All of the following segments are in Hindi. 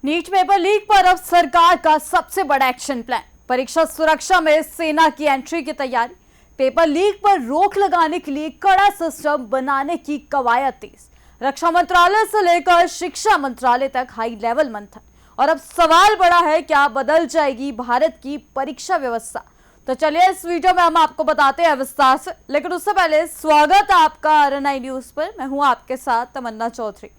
नीट पेपर लीक पर अब सरकार का सबसे बड़ा एक्शन प्लान। परीक्षा सुरक्षा में सेना की एंट्री की तैयारी। पेपर लीक पर रोक लगाने के लिए कड़ा सिस्टम बनाने की कवायद तेज। रक्षा मंत्रालय से लेकर शिक्षा मंत्रालय तक हाई लेवल मंथन। और अब सवाल बड़ा है, क्या बदल जाएगी भारत की परीक्षा व्यवस्था? तो चलिए इस वीडियो में हम आपको बताते हैं विस्तार से, लेकिन उससे पहले स्वागत है आपका RNI न्यूज पर। मैं हूं आपके साथ तमन्ना चौधरी।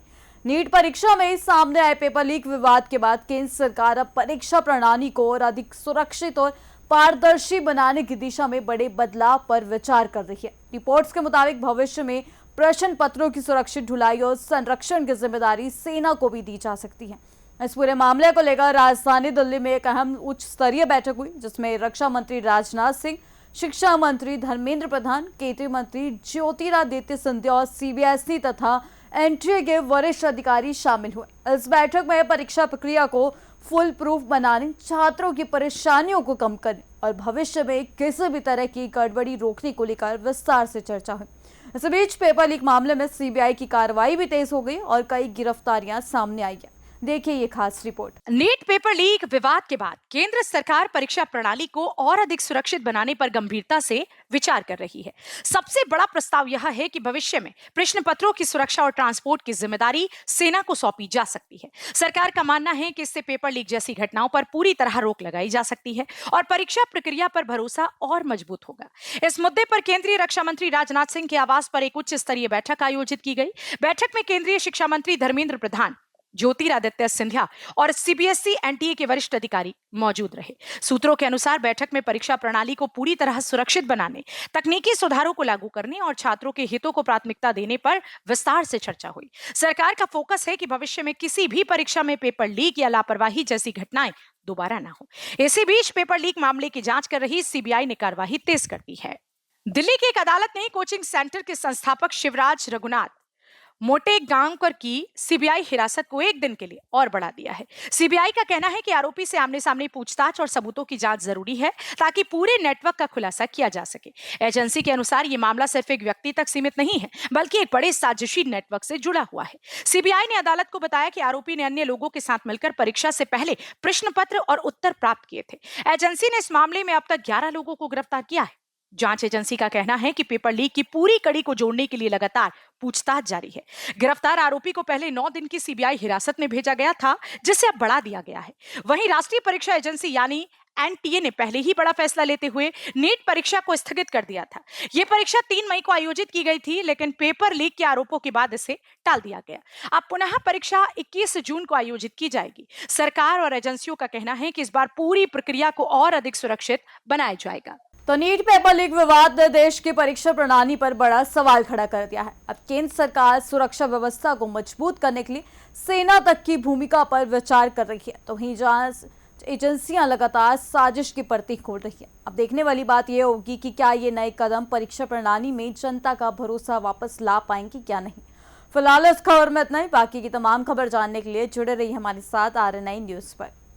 नीट परीक्षा में सामने आए पेपर लीक विवाद के बाद केंद्र सरकार अब परीक्षा प्रणाली को और अधिक सुरक्षित और पारदर्शी बनाने की दिशा में बड़े बदलाव पर विचार कर रही है। रिपोर्ट्स के मुताबिक भविष्य में प्रश्न पत्रों की सुरक्षित ढुलाई और संरक्षण की जिम्मेदारी सेना को भी दी जा सकती है। इस पूरे मामले को लेकर राजधानी दिल्ली में एक अहम उच्च स्तरीय बैठक हुई, जिसमें रक्षा मंत्री राजनाथ सिंह, शिक्षा मंत्री धर्मेंद्र प्रधान, केंद्रीय मंत्री ज्योतिरादित्य सिंधिया और CBSE तथा एनटीए के वरिष्ठ अधिकारी शामिल हुए। इस बैठक में परीक्षा प्रक्रिया को फुल प्रूफ बनाने, छात्रों की परेशानियों को कम करने और भविष्य में किसी भी तरह की गड़बड़ी रोकने को लेकर विस्तार से चर्चा हुई। इस बीच पेपर लीक मामले में CBI की कार्रवाई भी तेज हो गई और कई गिरफ्तारियां सामने आई हैं। देखिए ये खास रिपोर्ट। नीट पेपर लीक विवाद के बाद केंद्र सरकार परीक्षा प्रणाली को और अधिक सुरक्षित बनाने पर गंभीरता से विचार कर रही है। सबसे बड़ा प्रस्ताव यह है कि भविष्य में प्रश्न पत्रों की सुरक्षा और ट्रांसपोर्ट की जिम्मेदारी सेना को सौंपी जा सकती है। सरकार का मानना है कि इससे पेपर लीक जैसी घटनाओं पर पूरी तरह रोक लगाई जा सकती है और परीक्षा प्रक्रिया पर भरोसा और मजबूत होगा। इस मुद्दे पर केंद्रीय रक्षा मंत्री राजनाथ सिंह के आवास पर एक उच्च स्तरीय बैठक आयोजित की गई। बैठक में केंद्रीय शिक्षा मंत्री धर्मेंद्र प्रधान, ज्योतिरादित्य सिंधिया और CBSE एनटीए के वरिष्ठ अधिकारी मौजूद रहे। सूत्रों के अनुसार बैठक में परीक्षा प्रणाली को पूरी तरह सुरक्षित बनाने, तकनीकी सुधारों को लागू करने और छात्रों के हितों को प्राथमिकता देने पर विस्तार से चर्चा हुई। सरकार का फोकस है कि भविष्य में किसी भी परीक्षा में पेपर लीक या लापरवाही जैसी घटनाएं दोबारा ना हो। इसी बीच पेपर लीक मामले की जांच कर रही CBI ने कार्यवाही तेज कर दी है। दिल्ली की एक अदालत ने कोचिंग सेंटर के संस्थापक शिवराज रघुनाथ मोटेगांवकर की CBI हिरासत को एक दिन के लिए और बढ़ा दिया है। CBI का कहना है कि आरोपी से आमने सामने पूछताछ और सबूतों की जांच जरूरी है ताकि पूरे नेटवर्क का खुलासा किया जा सके। एजेंसी के अनुसार ये मामला सिर्फ एक व्यक्ति तक सीमित नहीं है, बल्कि एक बड़े साजिशी नेटवर्क से जुड़ा हुआ है। CBI ने अदालत को बताया कि आरोपी ने अन्य लोगों के साथ मिलकर परीक्षा से पहले प्रश्न पत्र और उत्तर प्राप्त किए थे। एजेंसी ने इस मामले में अब तक 11 लोगों को गिरफ्तार किया है। जांच एजेंसी का कहना है कि पेपर लीक की पूरी कड़ी को जोड़ने के लिए लगातार पूछताछ जारी है। गिरफ्तार आरोपी को पहले 9 दिन की CBI हिरासत में भेजा गया था, जिसे अब बढ़ा दिया गया है। वहीं राष्ट्रीय परीक्षा एजेंसी यानी एनटीए ने पहले ही बड़ा फैसला लेते हुए नीट परीक्षा को स्थगित कर दिया था। यह परीक्षा 3 मई को आयोजित की गई थी, लेकिन पेपर लीक के आरोपों के बाद इसे टाल दिया गया। अब पुनः परीक्षा 21 जून को आयोजित की जाएगी। सरकार और एजेंसियों का कहना है कि इस बार पूरी प्रक्रिया को और अधिक सुरक्षित बनाया जाएगा। तो नीट पेपर लीक विवाद ने देश की परीक्षा प्रणाली पर बड़ा सवाल खड़ा कर दिया है। अब केंद्र सरकार सुरक्षा व्यवस्था को मजबूत करने के लिए सेना तक की भूमिका पर विचार कर रही है, तो वहीं जांच एजेंसियां लगातार साजिश की परतें खोल रही है। अब देखने वाली बात यह होगी कि क्या ये नए कदम परीक्षा प्रणाली में जनता का भरोसा वापस ला पाएंगे क्या नहीं। फिलहाल इस खबर में इतना ही। बाकी की तमाम खबर जानने के लिए जुड़े रहिए हमारे साथ RNI न्यूज पर।